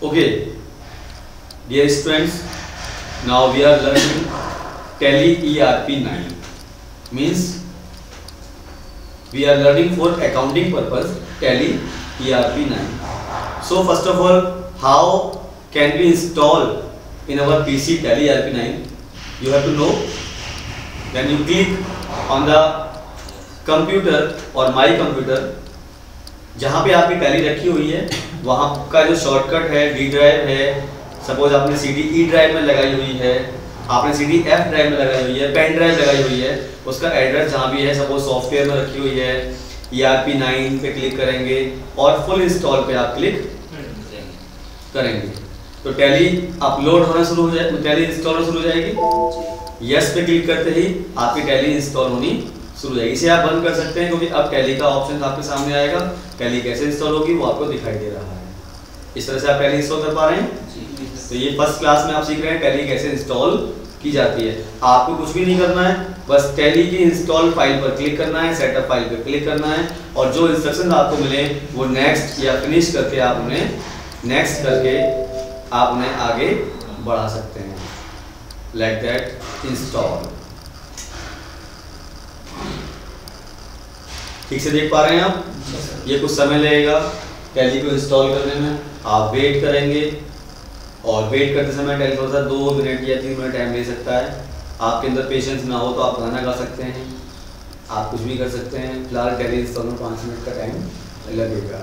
Okay, dear students, now we are learning Tally ERP9. Means we are learning for accounting purpose Tally ERP9. So first of all, how can we install in our PC Tally ERP9? You have to know. When you click on the computer or my computer, जहाँ पे आपकी tally रखी हुई है वहाँ का जो shortcut है डी ड्राइव है। सपोज आपने सीडी ई ड्राइव में लगाई हुई है, आपने सीडी एफ ड्राइव में लगाई हुई है, पेन ड्राइव लगाई हुई है, उसका एड्रेस जहाँ भी है सपोज सॉफ्टवेयर में रखी हुई है, ERP9 पे क्लिक करेंगे और फुल इंस्टॉल पे आप क्लिक करेंगे तो टैली अपलोड होना शुरू हो जाए, टैली इंस्टॉल होना शुरू हो जाएगी। यस पे क्लिक करते ही आपकी टैली इंस्टॉल होनी शुरू हो जाएगी। इसे आप बंद कर सकते हैं क्योंकि अब टैली का ऑप्शन आपके सामने आएगा। टैली कैसे इंस्टॉल होगी वो आपको दिखाई दे रहा है। इस तरह से आप टैली इंस्टॉल कर पा रहे हैं। तो ये फर्स्ट क्लास में आप सीख रहे हैं टैली कैसे इंस्टॉल की जाती है। आपको कुछ भी नहीं करना है, बस टैली की इंस्टॉल फाइल पर क्लिक करना है, सेटअप फाइल पर क्लिक करना है और जो इंस्ट्रक्शन आपको मिले वो नेक्स्ट या फिनिश करके आप उन्हें नेक्स्ट करके आप उन्हें आगे बढ़ा सकते हैं। Like that install. ठीक से देख पा रहे हैं आप? ये कुछ समय लगेगा टैली को इंस्टॉल करने में। आप वेट करेंगे और वेट करते समय टैली थोड़ा सा 2 मिनट या 3 मिनट टाइम ले सकता है। आपके अंदर पेशेंस ना हो तो आप गाना गा सकते हैं, आप कुछ भी कर सकते हैं। फिलहाल टैली इंस्टॉल में 5 मिनट का टाइम लगेगा।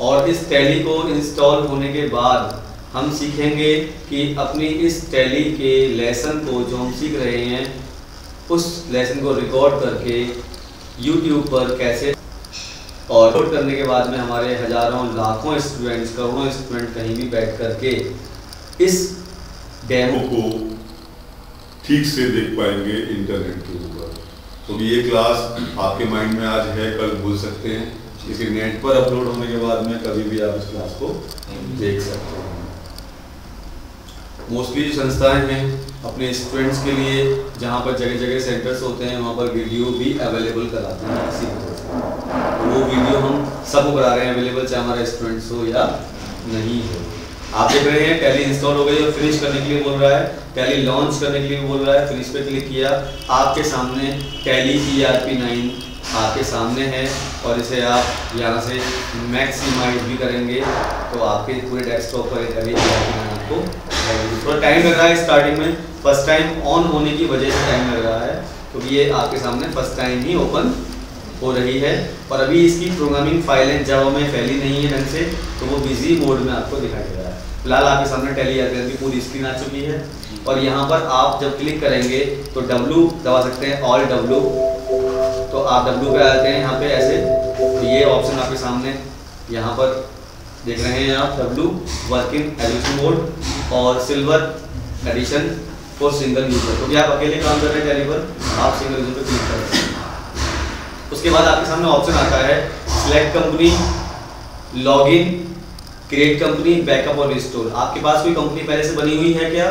और इस टैली को इंस्टॉल होने के बाद हम सीखेंगे कि अपनी इस टैली के लेसन को जो हम सीख रहे हैं उस लेसन को रिकॉर्ड करके YouTube पर कैसे, और रिकॉर्ड करने के बाद में हमारे हजारों लाखों स्टूडेंट्स, करोड़ों स्टूडेंट कहीं भी बैठ करके इस डेमो को ठीक से देख पाएंगे इंटरनेट के ऊपर। तो ये क्लास आपके माइंड में आज है, कल भूल सकते हैं, लेकिन नेट पर अपलोड होने के बाद में कभी भी आप इस क्लास को देख सकते हैं। मोस्टली जो संस्थाएं हैं अपने स्टूडेंट्स के लिए जहाँ पर जगह जगह सेंटर्स होते हैं वहाँ पर वीडियो भी अवेलेबल कराते हैं इसी वजह से। तो वो वीडियो हम सबको करा रहे हैं अवेलेबल, चाहे हमारा स्टूडेंट्स हो या नहीं हो। आप देख रहे हैं टैली इंस्टॉल हो गई और फिनिश करने के लिए बोल रहा है, टैली लॉन्च करने के लिए बोल रहा है। फिनिश पे क्लिक किया, आपके सामने टैली ERP9 आपके सामने है और इसे आप यहाँ से मैक्सिमाइज भी करेंगे तो आपके पूरे डेस्कटॉप पर टैली ERP9 आपको थोड़ा टाइम लग रहा है स्टार्टिंग में। फर्स्ट टाइम ऑन होने की वजह से टाइम लग रहा है क्योंकि ये आपके सामने फर्स्ट टाइम ही ओपन हो रही है और अभी इसकी प्रोग्रामिंग फाइलें जावा में फैली नहीं है ढंग से, तो वो बिजी मोड में आपको दिखाई दे रहा है। फिलहाल आपके सामने टैली ERP9 की पूरी स्क्रीन आ चुकी है और यहाँ पर आप जब क्लिक करेंगे तो W दबा सकते हैं, ऑल W, तो आप W पे आते हैं यहाँ पे ऐसे। तो ये ऑप्शन आपके सामने यहाँ पर देख रहे हैं आप, W वर्किंग एडिशन मोड और silver edition for single user. तो भी आप अकेले काम कर रहे हैं टैली पर, आप सिंगल यूजर पे क्लिक करें। उसके बाद आपके सामने ऑप्शन आता है select company, login, create company, backup और रिस्टोर। आपके पास कोई कंपनी पहले से बनी हुई है क्या?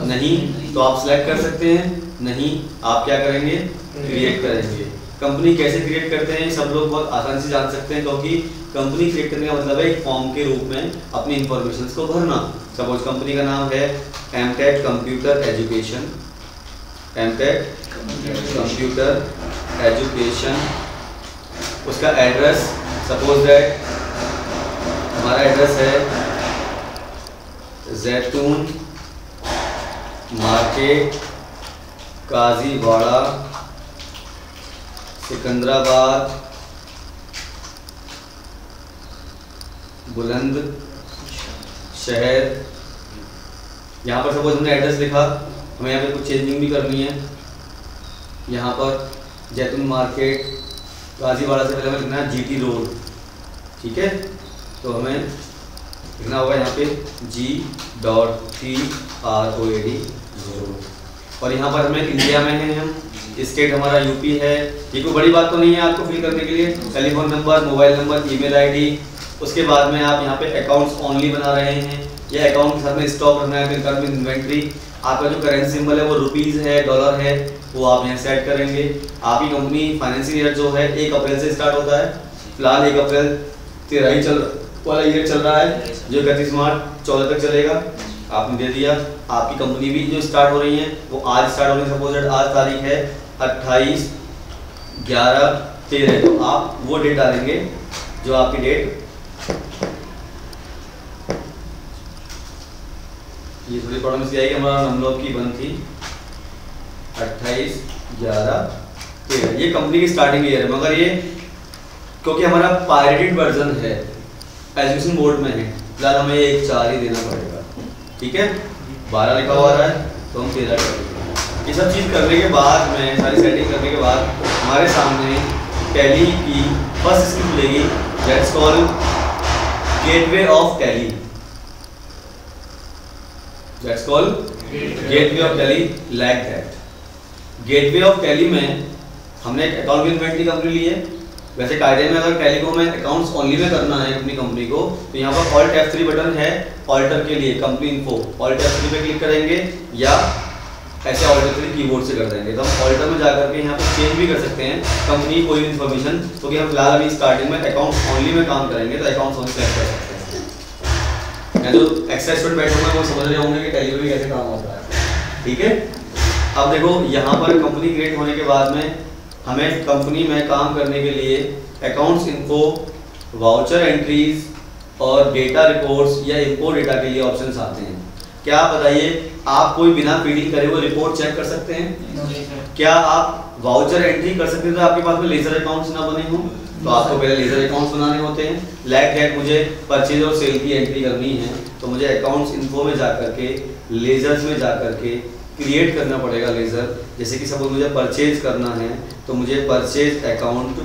नहीं, तो आप सिलेक्ट कर सकते हैं। नहीं, आप क्या करेंगे? क्रिएट करेंगे। कंपनी कैसे क्रिएट करते हैं सब लोग बहुत आसानी से जान सकते हैं क्योंकि कंपनी क्रिएट करने का मतलब है एक फॉर्म के रूप में अपनी इंफॉर्मेशन को भरना। सपोज कंपनी का नाम है Mtech computer education, Mtech computer education. उसका एड्रेस सपोज दैट हमारा एड्रेस है जैतून मार्केट, काजीवाड़ा, सिकंदराबाद, बुलंद शहर। यहाँ पर सपोज हमने एड्रेस लिखा, हमें यहाँ पे कुछ चेंजिंग भी करनी है। यहाँ पर जैतून मार्केट काजीवाड़ा से पहले हमें लिखना है GT रोड, ठीक है। तो हमें लिखना होगा यहाँ पे G.TROAD और यहाँ पर हमें इंडिया में है, हम स्टेट हमारा यूपी है। ये कोई बड़ी बात तो नहीं है आपको फिल करने के लिए। Telephone number, mobile number, email ID. उसके बाद में आप यहाँ पे अकाउंट्स ओनली बना रहे हैं या अकाउंट के साथ में स्टॉक रखना है, फिर कर में इन्वेंट्री। आपका जो करेंसी सिंबल है वो रुपीज़ है, डॉलर है, वो आप यहाँ सेट करेंगे। आपकी कंपनी फाइनेंशियल ईयर जो है 1 अप्रैल से स्टार्ट होता है। फिलहाल 1 अप्रैल 13 ही चल वाला ईयर चल रहा है जो 31 मार्च 14 तक चलेगा, आपने दे दिया। आपकी कंपनी भी जो स्टार्ट हो रही है वो आज स्टार्ट हो रही है, सपोज दैट आज तारीख है 28/11/13, तो आप वो डेट डालेंगे जो आपकी डेट, ये थोड़ी प्रॉब्लम इसलिए आई कि हमारा नंबर की बंद थी 28/11/13, ये कंपनी की स्टार्टिंग ईयर है, मगर ये क्योंकि हमारा पायरेटेड वर्जन है, एजुकेशन बोर्ड में है, फिलहाल हमें 1/4 ही देना पड़ेगा, ठीक है। 12 लिखा हुआ रहा है तो हम 13 कर देंगे। ये सब चीज़ करने के बाद में, सारी सेटिंग करने के बाद हमारे सामने टैली की फर्स्ट स्क्रिप्ट खुलेगी, that's called gateway of tally, that's called gateway of tally, like that. Gateway of tally में हमने एक अकाउंट इन्वेंटरी कंपनी ली है। वैसे कायदे में अगर टैली को हमें अकाउंट्स ओनली में करना है अपनी कंपनी को, तो यहाँ पर ऑल्ट F3 बटन है ऑल्टर के लिए, कंपनी इन्फो, ऑल्ट F3 पे क्लिक करेंगे या ऐसे ऑल्ट F3 कीबोर्ड से कर देंगे, तो हम ऑल्टर में जाकर के यहाँ पर चेंज भी कर सकते हैं कंपनी कोई भी इन्फॉर्मेशन, क्योंकि हम फिलहाल अभी स्टार्टिंग में अकाउंट्स ओनली में काम करेंगे, तो अकाउंट्स ओनली सेलेक्ट कर सकते हैं। मैं जो एक्सेस स्टूडेंट बैठे हुए हैं वो समझ रहे होंगे कि टैली में कैसे काम होता है, ठीक है। अब देखो यहाँ पर कंपनी क्रिएट होने के बाद में हमें कंपनी में काम करने के लिए अकाउंट्स इन्फो, वाउचर एंट्रीज और डेटा रिपोर्ट्स या इम्पोर्ट डेटा के लिए ऑप्शंस आते हैं। क्या आप बताइए, आप कोई बिना फीडिंग करे वो रिपोर्ट चेक कर सकते हैं? क्या आप वाउचर एंट्री कर सकते हैं तो आपके पास में लेजर अकाउंट्स ना बने हों? तो आपको पहले लेजर अकाउंट्स बनाने होते हैं। लाइक दैट मुझे परचेज और सेल की एंट्री करनी है तो मुझे अकाउंट्स इन्फो में जाकर के, लेजर्स में जाकर के क्रिएट करना पड़ेगा लेजर। जैसे कि सपोज मुझे परचेज करना है तो मुझे परचेज अकाउंट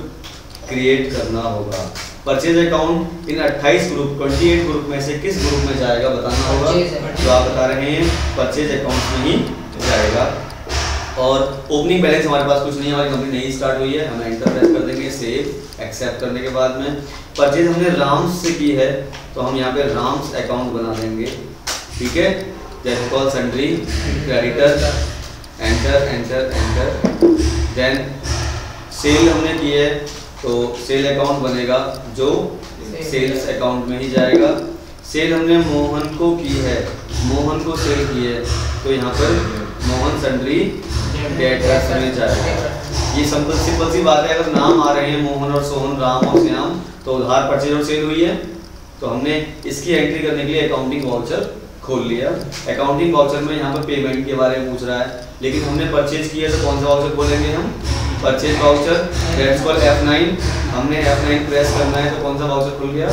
क्रिएट करना होगा। Purchase account in 28 group 28 group में से किस ग्रुप में जाएगा बताना होगा, तो आप बता रहे हैं परचेज अकाउंट में ही जाएगा। और ओपनिंग बैलेंस हमारे पास कुछ नहीं है, हमारी कंपनी नहीं स्टार्ट हुई है, हम एंटर प्रेस कर देंगे, सेव एक्सेप्ट करने के बाद में परचेज हमने राम्स से की है तो हम यहाँ पे राम्स अकाउंट बना देंगे, ठीक है। जैसे call sundry creditor, enter enter enter, then sale हमने की है तो सेल अकाउंट बनेगा जो सेल्स अकाउंट में ही जाएगा। सेल हमने मोहन को की है, मोहन को सेल की है तो यहाँ पर मोहन सन्ड्री डेटर्स में जाएगा। ये सिंपल सी बात है, अगर नाम आ रहे हैं मोहन और सोहन, राम और श्याम, तो उधार परचेज और सेल हुई है, तो हमने इसकी एंट्री करने के लिए अकाउंटिंग वाउचर खोल लिया। अकाउंटिंग वाउचर में यहाँ पर पेमेंट के बारे में पूछ रहा है, लेकिन हमने परचेज किया तो कौन सा वाउचर खोलेंगे हम? Purchase voucher, that's called F9। हमने F9 प्रेस करना है तो कौन सा वाउचर खुल गया?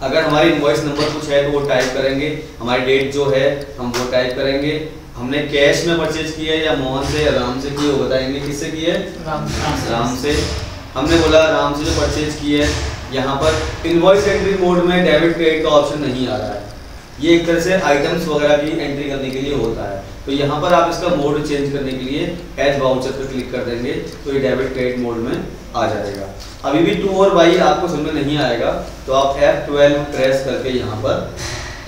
अगर हमारी इनवॉइस नंबर कुछ है तो वो टाइप करेंगे, हमारी डेट जो है हम वो टाइप करेंगे। हमने कैश में परचेज किया है या मोहन से या राम से की, वो बताएंगे किससे की है? राम से। हमने बोला राम से जो परचेज की है, यहाँ पर इनवॉइस एंट्री मोड में डेबिट क्रेडिट का ऑप्शन नहीं आ रहा है, ये एक तरह से आइटम्स वगैरह की एंट्री करने के लिए होता है, तो यहाँ पर आप इसका मोड चेंज करने के लिए एज वाउचर पर क्लिक कर देंगे तो ये डेबिट क्रेडिट मोड में आ जाएगा। अभी भी 2 और y आपको समझ में नहीं आएगा तो आप F12 प्रेस करके यहाँ पर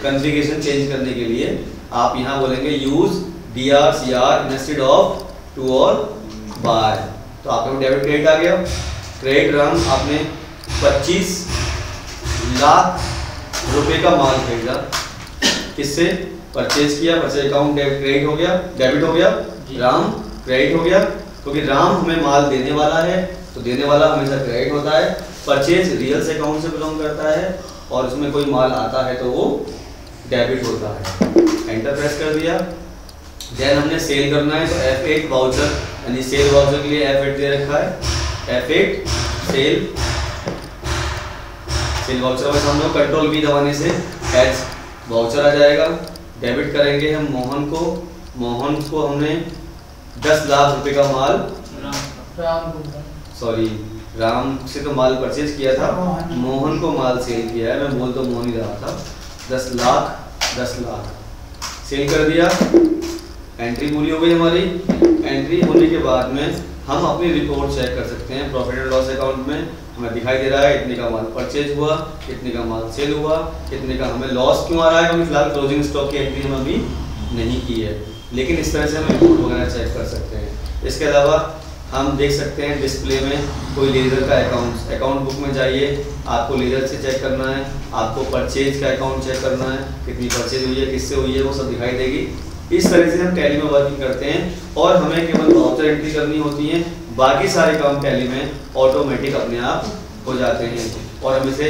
कॉन्फ़िगरेशन चेंज करने के लिए आप यहाँ बोलेंगे यूज DRCR इंस्टेड ऑफ 2 और y, तो आपका डेबिट क्रेडिट आ गया। क्रेडिट रन, आपने 25 लाख रुपए का माल खरीदा, किससे? परचेज किया, परचेज अकाउंट क्रेडिट हो गया, डेबिट हो गया, राम क्रेडिट हो गया, क्योंकि राम हमें माल देने वाला है तो देने वाला हमेशा क्रेडिट होता है। परचेज रियल्स अकाउंट से बिलोंग करता है और उसमें कोई माल आता है तो वो डेबिट होता है। एंटर प्रेस कर दिया। देन हमने सेल करना है तो F8 वाउचर, यानी सेल वाउचर के लिए F8 दे रखा है, F8 सेल वाउचर में हम लोग कंट्रोल V दबाने से एच वाउचर आ जाएगा। डेबिट करेंगे हम मोहन को हमने 10 लाख रुपए का माल, राम से तो माल परचेज किया था, मोहन को माल सेल किया है, मैं बोल तो मोहन ही रहा था। 10 लाख सेल कर दिया। एंट्री पूरी हो गई हमारी। एंट्री होने के बाद में हम अपनी रिपोर्ट चेक कर सकते हैं। प्रॉफिट एंड लॉस अकाउंट में हमें दिखाई दे रहा है इतने का माल परचेज हुआ, इतने का माल सेल हुआ, इतने का हमें लॉस क्यों आ रहा है, क्योंकि फिलहाल क्लोजिंग स्टॉक की एंट्री हम अभी नहीं की है, लेकिन इस तरह से हम रिपोर्ट वगैरह चेक कर सकते हैं। इसके अलावा हम देख सकते हैं डिस्प्ले में कोई लेज़र का अकाउंट बुक में जाइए, आपको लेज़र से चेक करना है, आपको परचेज का अकाउंट चेक करना है, कितनी परचेज हुई है, किससे हुई है, वो सब दिखाई देगी। इस तरह से हम टैली में वर्किंग करते हैं और हमें केवल वाउचर एंट्री करनी होती है, बाकी सारे काम टैली में ऑटोमेटिक अपने आप हो जाते हैं और हम इसे